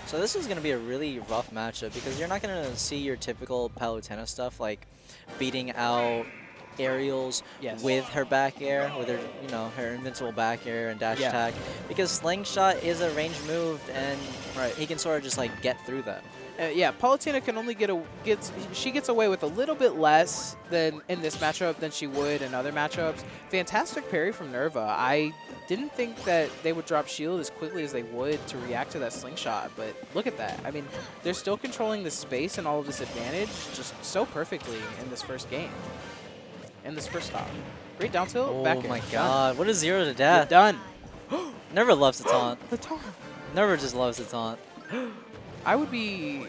So this is going to be a really rough matchup because you're not going to see your typical Palutena stuff like beating out aerials with her back air, with her, you know, her invincible back air and dash attack, because Slingshot is a ranged move and he can sort of just like get through that. Yeah, Palutena can only she gets away with a little bit less than in this matchup than she would in other matchups. Fantastic parry from Nerva. I didn't think that they would drop shield as quickly as they would to react to that slingshot, but look at that. I mean, they're still controlling the space and all of this advantage just so perfectly in this first game, in this first stop. Great down tilt, back air. Oh my god, what a 0 to death. You're done. Nerva loves the taunt. The taunt. Nerva just loves the taunt. I'd be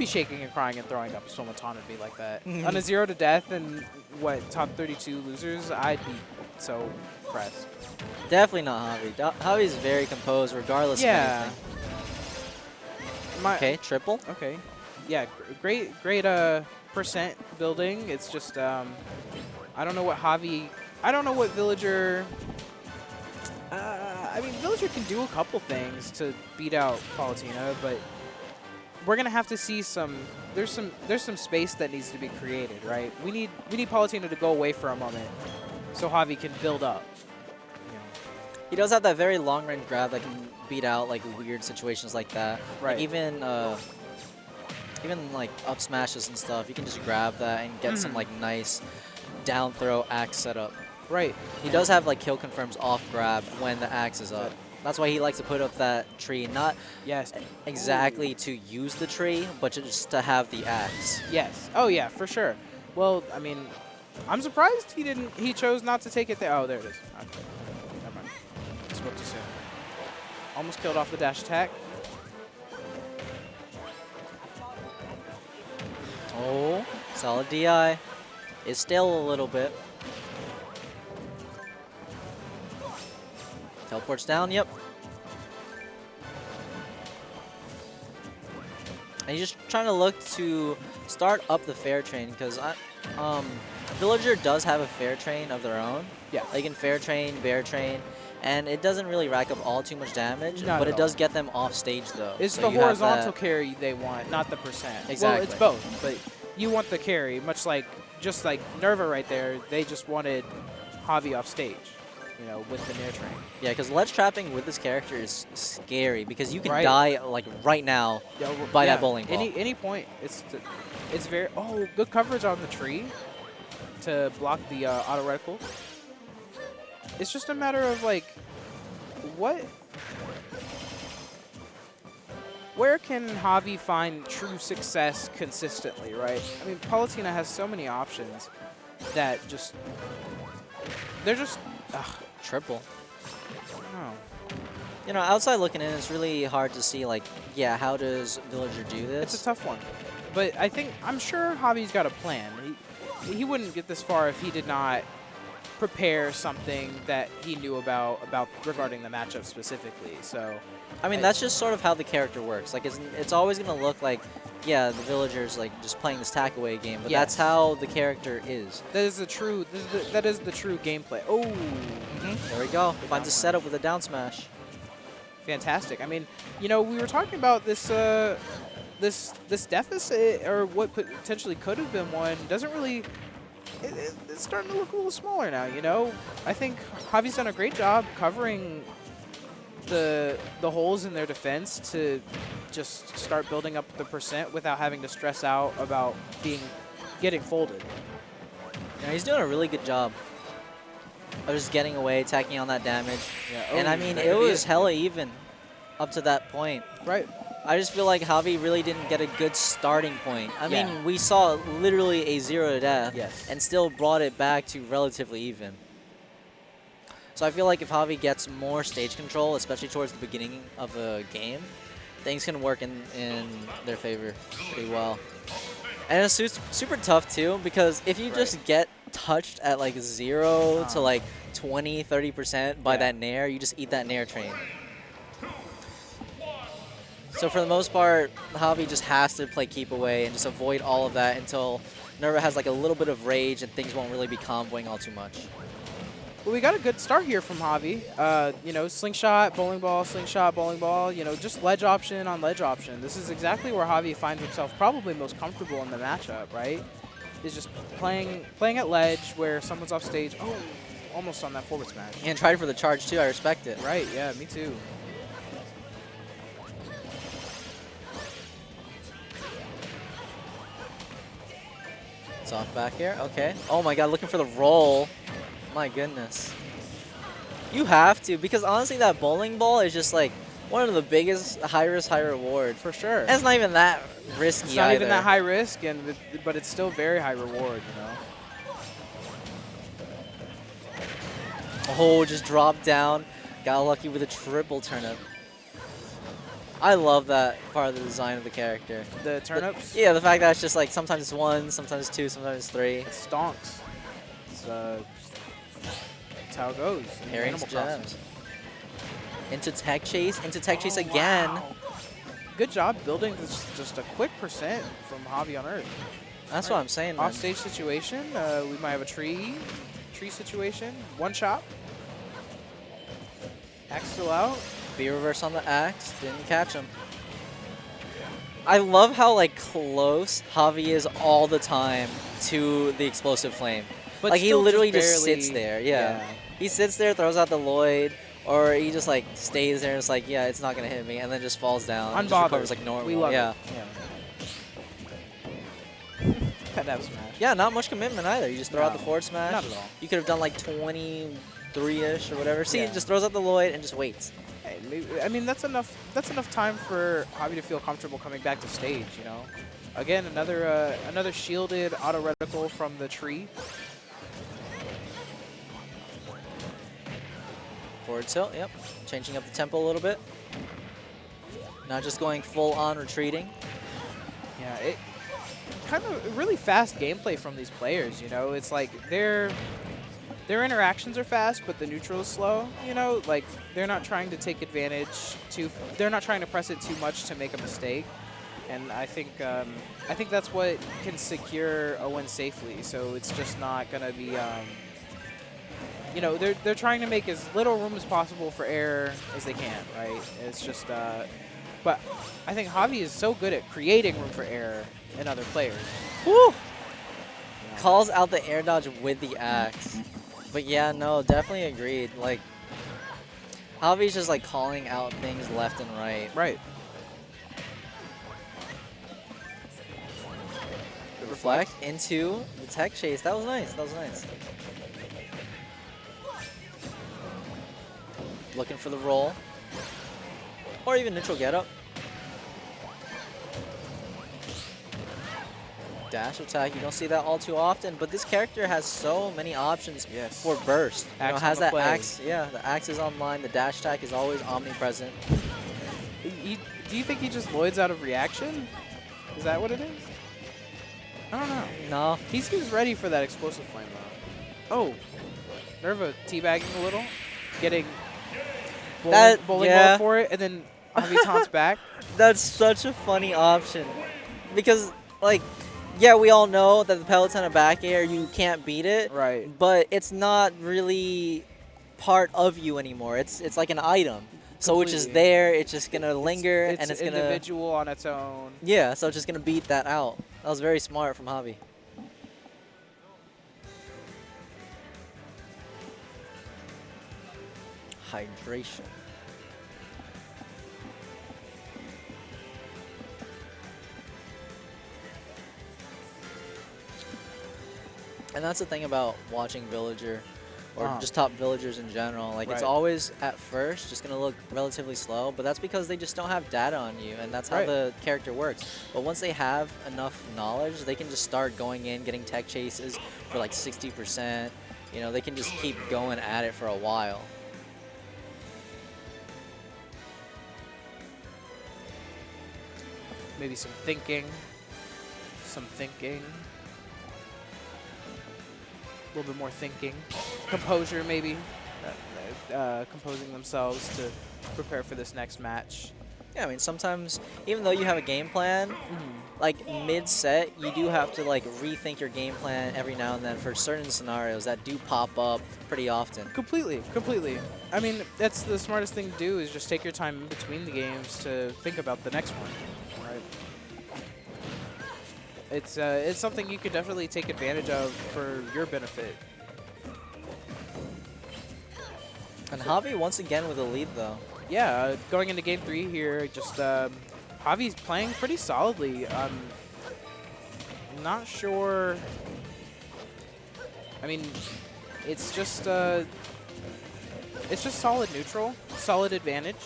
shaking and crying and throwing up if someone taunted me like that. On a 0 to death and what, top 32 losers, I'd be so impressed. Definitely not Javi. Javi's very composed regardless of anything. Okay, triple. Okay. Yeah, great percent building. It's just, I don't know what Villager... I mean, Villager can do a couple things to beat out Palutena, but we're gonna have to see there's some space that needs to be created, right? We need Palutena to go away for a moment so Javi can build up. He does have that very long range grab that can beat out like weird situations like that. Right. Like even like up smashes and stuff, you can just grab that and get some like nice down throw axe setup. Right. He does have like kill confirms off grab when the axe is up. That's why he likes to put up that tree, not exactly to use the tree, but just to have the axe. Yes. Oh yeah, for sure. Well, I mean, I'm surprised he chose not to take it there. Oh, there it is. Okay. Never mind. Spoke too soon. Almost killed off the dash attack. Oh, solid DI. It's still a little bit. Teleports down, yep. And he's just trying to look to start up the fair train because Villager does have a fair train of their own. Yeah. They can fair train, bear train, and it doesn't really rack up all too much damage, but it does get them off stage though. It's the horizontal carry they want, not the percent. Exactly. Well, it's both, but you want the carry, just like Nerva right there, they just wanted Javi off stage. You know, with the near train. Yeah, because ledge trapping with this character is scary because you can die like right now by that bowling ball. Any point. It's very good coverage on the tree to block the auto reticle. It's just a matter of like where can Javi find true success consistently, right? I mean, Palutena has so many options that they're just triple. I don't know. You know, outside looking in, it's really hard to see, like, yeah, how does Villager do this? It's a tough one. But I'm sure Javi's got a plan. He wouldn't get this far if he did not prepare something that he knew about regarding the matchup specifically. So, I mean, that's just sort of how the character works. Like, it's always going to look like, yeah, the Villager's like just playing this tack away game, but that's how the character is. That is the true gameplay. Oh, there we go. Finds a setup with a down smash. Fantastic. I mean, you know, we were talking about this this deficit or what potentially could have been one doesn't really. It's starting to look a little smaller now. You know, I think Javi's done a great job covering the holes in their defense to just start building up the percent without having to stress out about getting folded. Yeah, he's doing a really good job of just getting away, tacking on that damage. Yeah. And I mean, it was hella even up to that point. Right. I just feel like Javi really didn't get a good starting point. I mean, we saw literally a 0 to death and still brought it back to relatively even. So I feel like if Javi gets more stage control, especially towards the beginning of the game, things can work in their favor pretty well. And it's super tough too, because if you just get touched at like 0 to like 20, 30% by that nair, you just eat that nair train. So for the most part, Javi just has to play keep away and just avoid all of that until Nerva has like a little bit of rage and things won't really be comboing all too much. Well, we got a good start here from Javi. You know, slingshot, bowling ball, you know, just ledge option on ledge option. This is exactly where Javi finds himself probably most comfortable in the matchup, right? Is just playing at ledge where someone's off stage. Oh, almost on that forward smash. And tried for the charge too. I respect it. Right, yeah, me too. It's off back here. Okay. Oh my god, looking for the roll. My goodness. You have to, because honestly that bowling ball is just like one of the biggest high risk, high reward. For sure. And it's not even that risky It's not either. even that high risk, but it's still very high reward, you know? Oh, just dropped down. Got lucky with a triple turnip. I love that part of the design of the character. The turnips? Yeah, the fact that it's just like sometimes it's 1, sometimes it's 2, sometimes it's 3. It stonks. It's how it goes. in Parrying Animal Crossing. gems. Into tech chase, again. Wow. Good job building this, just a quick percent from Javi on Earth. That's what I'm saying, man. Offstage situation, we might have a tree situation. One shot. Axe still out. B reverse on the axe, didn't catch him. I love how like close Javi is all the time to the explosive flame. But like he still literally just just barely- sits there. Yeah. yeah. He sits there, throws out the Lloyd, or he just like stays there and it's like, yeah, it's not gonna hit me, and then just falls down. And just Unbothered. recovers like normal. We love yeah. it. Yeah. That F smash. Yeah, not much commitment either. You just throw out the No, forward smash. not at all. You could have done like 23-ish or whatever. See, Yeah. he just throws out the Lloyd and just waits. Hey, maybe, I mean, that's enough time for Javi to feel comfortable coming back to stage, you know? Again, another shielded auto reticle from the tree. Forward tilt, yep. Changing up the tempo a little bit. Not just going full on retreating. Yeah, it kind of really fast gameplay from these players, you know? It's like their interactions are fast, but the neutral is slow, you know? Like, they're not trying to take advantage they're not trying to press it too much to make a mistake. And I think that's what can secure a win safely. So it's just not going to be, you know, they're trying to make as little room as possible for error as they can, right? It's just, but I think Javi is so good at creating room for error in other players. Woo! Yeah. Calls out the air dodge with the axe. But yeah, no, definitely agreed. Like, Javi's just like calling out things left and right. Right. Reflect into the tech chase. That was nice. That was nice. Looking for the roll. Or even neutral get up. Dash attack. You don't see that all too often, but this character has so many options Yes. for burst. You know, Axe has on the that play. axe. Yeah, the axe is online. The dash attack is always omnipresent. Do you think he just Lloyds out of reaction? Is that what it is? I don't know. No. He seems ready for that explosive flame though. Oh, Nerva teabagging a little, getting bowling ball for it, and then Javi taunts back. That's such a funny option. Because, like, yeah, we all know that the Palutena back air, you can't beat it. Right. But it's not really part of you anymore. It's like an item. So it's just Completely. there, it's just going to linger, It's and it's going to... individual on its own. Yeah, so it's just going to beat that out. That was very smart from Javi. Hydration. And that's the thing about watching Villager, or just top villagers in general. Like, it's Right. always, at first, just going to look relatively slow, but that's because they just don't have data on you, and that's how Right. the character works. But once they have enough knowledge, they can just start going in, getting tech chases for like 60%. You know, they can just keep going at it for a while. Maybe some thinking. A little bit more thinking. Composure, maybe. Composing themselves to prepare for this next match. Yeah, I mean, sometimes, even though you have a game plan, like mid-set, you do have to like rethink your game plan every now and then for certain scenarios that do pop up pretty often. Completely, completely. I mean, that's the smartest thing to do is just take your time in between the games to think about the next one, right? It's something you could definitely take advantage of for your benefit. And Javi once again with a lead though. Yeah, going into game 3 here, just Javi's playing pretty solidly. Not sure. I mean, it's just solid neutral, solid advantage.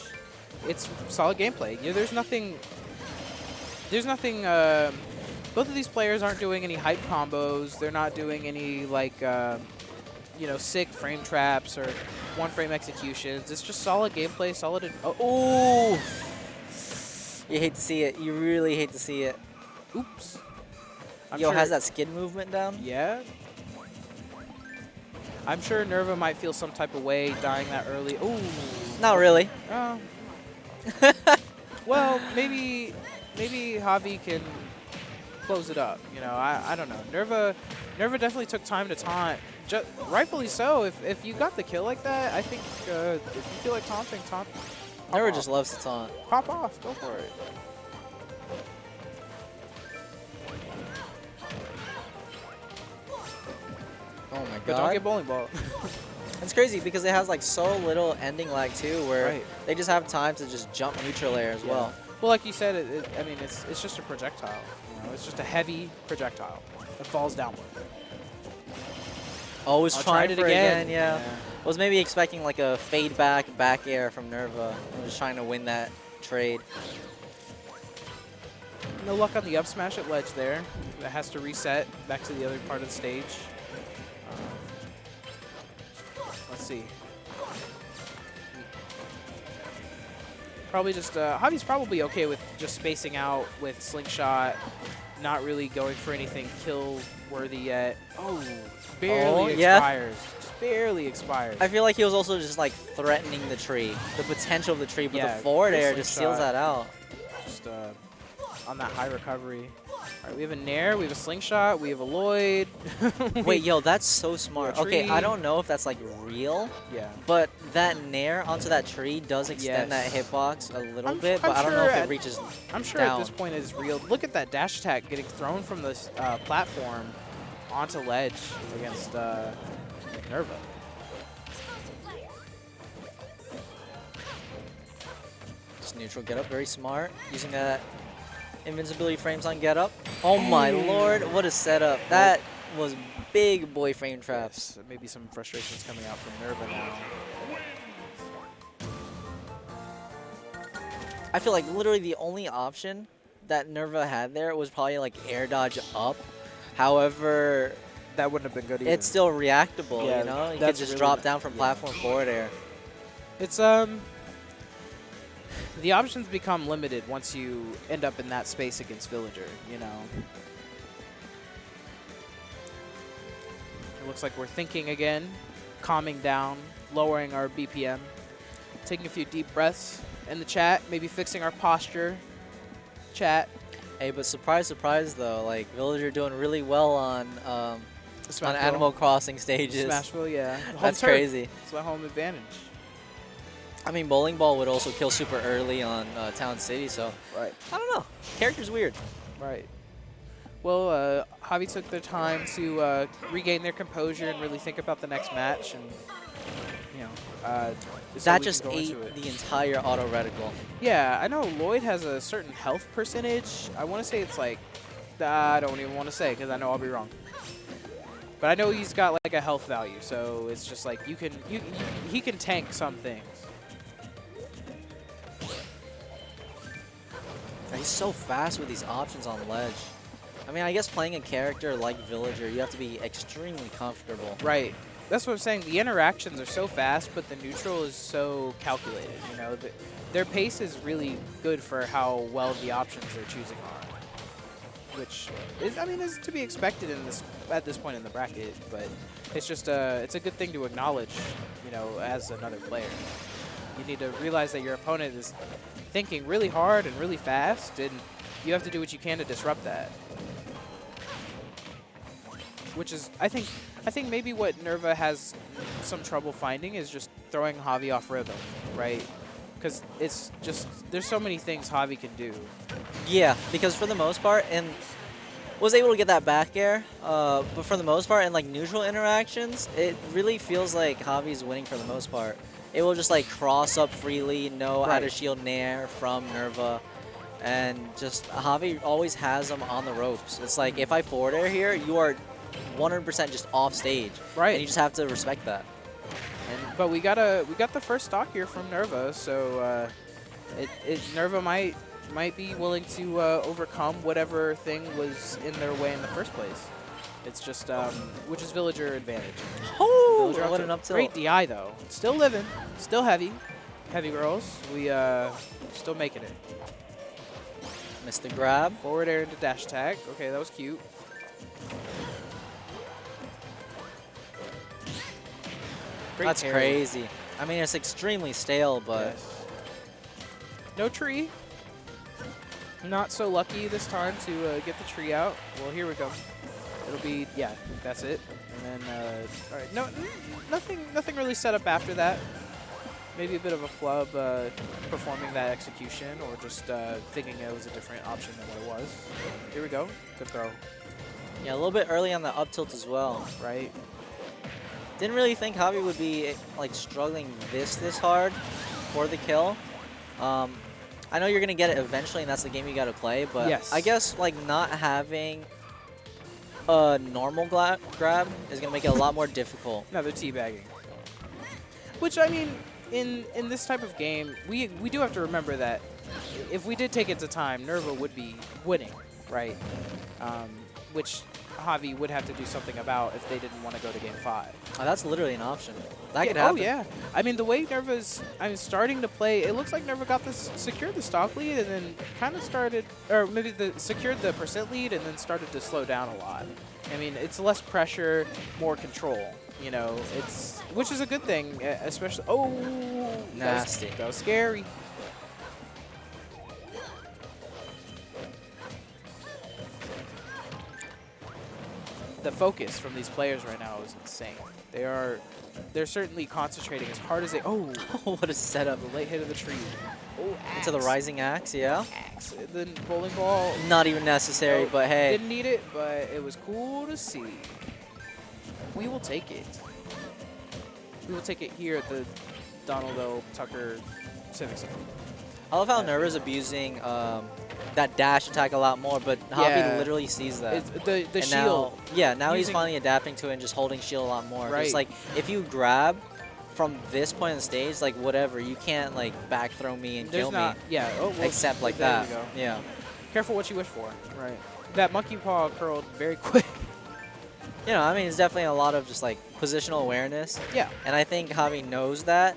It's solid gameplay. Yeah, there's nothing. Both of these players aren't doing any hype combos. They're not doing any like you know, sick frame traps or one-frame executions. It's just solid gameplay, solid. Oh! You hate to see it. You really hate to see it. Oops. Yo, has that skid movement down? Yeah. I'm sure Nerva might feel some type of way dying that early. Ooh. Not really. Oh. Well, maybe Javi can close it up. You know, I don't know. Nerva definitely took time to taunt. Rightfully so. If you got the kill like that, I think if you feel like taunting, taunt. Nerva just loves to taunt. Pop off. Go for it. Oh my god. But don't get bowling ball. It's crazy because it has like so little ending lag too, where Right. they just have time to just jump neutral air as well. Well, like you said, I mean, it's just a projectile. You know, it's just a heavy projectile that falls downward. Always trying it for again. yeah. Was maybe expecting like a fade back air from Nerva. I'm just trying to win that trade. No luck on the up smash at ledge there. That has to reset back to the other part of the stage. Let's see. Probably just, Javi's probably okay with just spacing out with Slingshot, not really going for anything kill-worthy yet. Oh, barely expires. Just barely expires. I feel like he was also just like threatening the tree, the potential of the tree, but Yeah, the forward air Slingshot. just seals that out. Just on that high recovery. All right, we have a Nair, we have a Slingshot, we have a Lloyd. Wait, yo, that's so smart. Okay, I tree. don't know if that's like real, Yeah. but that Nair onto that tree does extend that hitbox a little bit, but I don't know if it reaches I'm sure down. at this point it's real. Look at that dash attack getting thrown from this platform onto ledge against Nerva. Just neutral get up, very smart. Using that invincibility frames on get up. Oh my lord, what a setup. That was big boy frame traps. Yes, maybe some frustrations coming out from Nerva now. I feel like literally the only option that Nerva had there was probably like air dodge up. However, that wouldn't have been good either. It's still reactable, yeah, you know? You could that's just really drop down from platform forward air. It's the options become limited once you end up in that space against Villager, you know. It looks like we're thinking again, calming down, lowering our BPM, taking a few deep breaths in the chat, maybe fixing our posture. Chat. Hey, but surprise, surprise though, like Villager doing really well on Animal Crossing stages. Smashville, yeah. That's crazy. It's my home advantage. I mean, Bowling Ball would also kill super early on Town City, so right. I don't know. Character's weird. Right. Well, Javi took their time to regain their composure and really think about the next match, and you know, that just ate the entire auto reticle. Yeah, I know Lloyd has a certain health percentage. I want to say it's like, I don't even want to say because I know I'll be wrong. But I know he's got like a health value, so it's just like he can tank some things. He's so fast with these options on ledge. I mean, I guess playing a character like Villager, you have to be extremely comfortable. Right. That's what I'm saying. The interactions are so fast, but the neutral is so calculated. You know, their pace is really good for how well the options they're choosing are, which is, I mean, is to be expected in this at this point in the bracket. But it's just it's a good thing to acknowledge, you know, as another player. You need to realize that your opponent is thinking really hard and really fast, and you have to do what you can to disrupt that. Which is, I think maybe what Nerva has some trouble finding is just throwing Javi off rhythm, right? Because it's just, there's so many things Javi can do. Yeah, because for the most part, and was able to get that back air, but for the most part, in like neutral interactions, it really feels like Javi's winning for the most part. It will just like cross up freely, know how to shield Nair from Nerva, and just Javi always has them on the ropes. It's like if I forward air here, you are 100% just off stage, right? And you just have to respect that. But we got the first stock here from Nerva, so Nerva might be willing to overcome whatever thing was in their way in the first place. It's just which is villager advantage. Oh, what an up tilt! Great DI though. Still living, still heavy girls. We still making it. Missed the grab. Forward air into dash attack. Okay, that was cute. That's crazy. I mean, it's extremely stale, but... Yes. No tree. Not so lucky this time to get the tree out. Well, here we go. It'll be, yeah, that's it. And then, all right, no, nothing really set up after that. Maybe a bit of a flub performing that execution, or just thinking it was a different option than what it was. Here we go. Good throw. Yeah, a little bit early on the up tilt as well. Right. Didn't really think Javi would be like struggling this hard for the kill. I know you're gonna get it eventually, and that's the game you gotta play. But yes. I guess like not having a normal grab is gonna make it a lot more difficult. No, they're teabagging. Which I mean, in this type of game, we do have to remember that if we did take it to time, Nerva would be winning, right? Which Javi would have to do something about if they didn't want to go to Game 5. Oh, that's literally an option. That could happen. Oh, yeah. I mean, the way Nerva's starting to play, it looks like Nerva got secured the stock lead and then kind of started, or maybe secured the percent lead and then started to slow down a lot. I mean, it's less pressure, more control. You know, which is a good thing, especially. Oh, nasty. That was scary. The focus from these players right now is insane. They're certainly concentrating as hard as they. Oh, what a setup! The late hit of the tree. Oh, axe. Into the rising axe, yeah. Axe. The bowling ball. Not even necessary, but hey. Didn't need it, but it was cool to see. We will take it. We will take it here at the Donald O. Tucker Civic Center. I love how Nerva's abusing that dash attack a lot more, but Javi literally sees that. It's the shield. Now he's finally adapting to it and just holding shield a lot more. Right. It's like if you grab from this point in the stage, like whatever, you can't like back throw me and kill me. Yeah. Oh, well, except like that. There you go. Yeah. Careful what you wish for. Right. That monkey paw curled very quick. You know, I mean, it's definitely a lot of just like positional awareness. Yeah. And I think Javi knows that,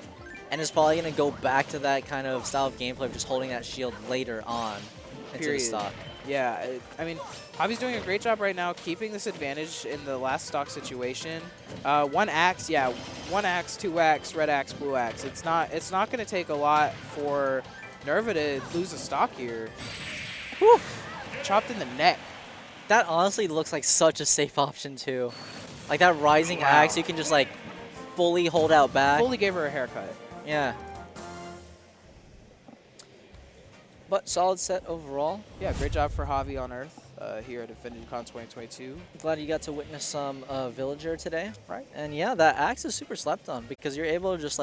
and is probably going to go back to that kind of style of gameplay of just holding that shield later on into the stock. Yeah, I mean, Javi's doing a great job right now keeping this advantage in the last stock situation. One axe, one axe, two axe, red axe, blue axe. It's not going to take a lot for Nerva to lose a stock here. Whew. Chopped in the neck. That honestly looks like such a safe option too. Like that rising axe, you can just like fully hold out back. Fully gave her a haircut. Yeah. But solid set overall. Yeah, great job for Javi on Earth here at InfinityCON 2022. Glad you got to witness some Villager today. Right. And yeah, that axe is super slept on because you're able to just like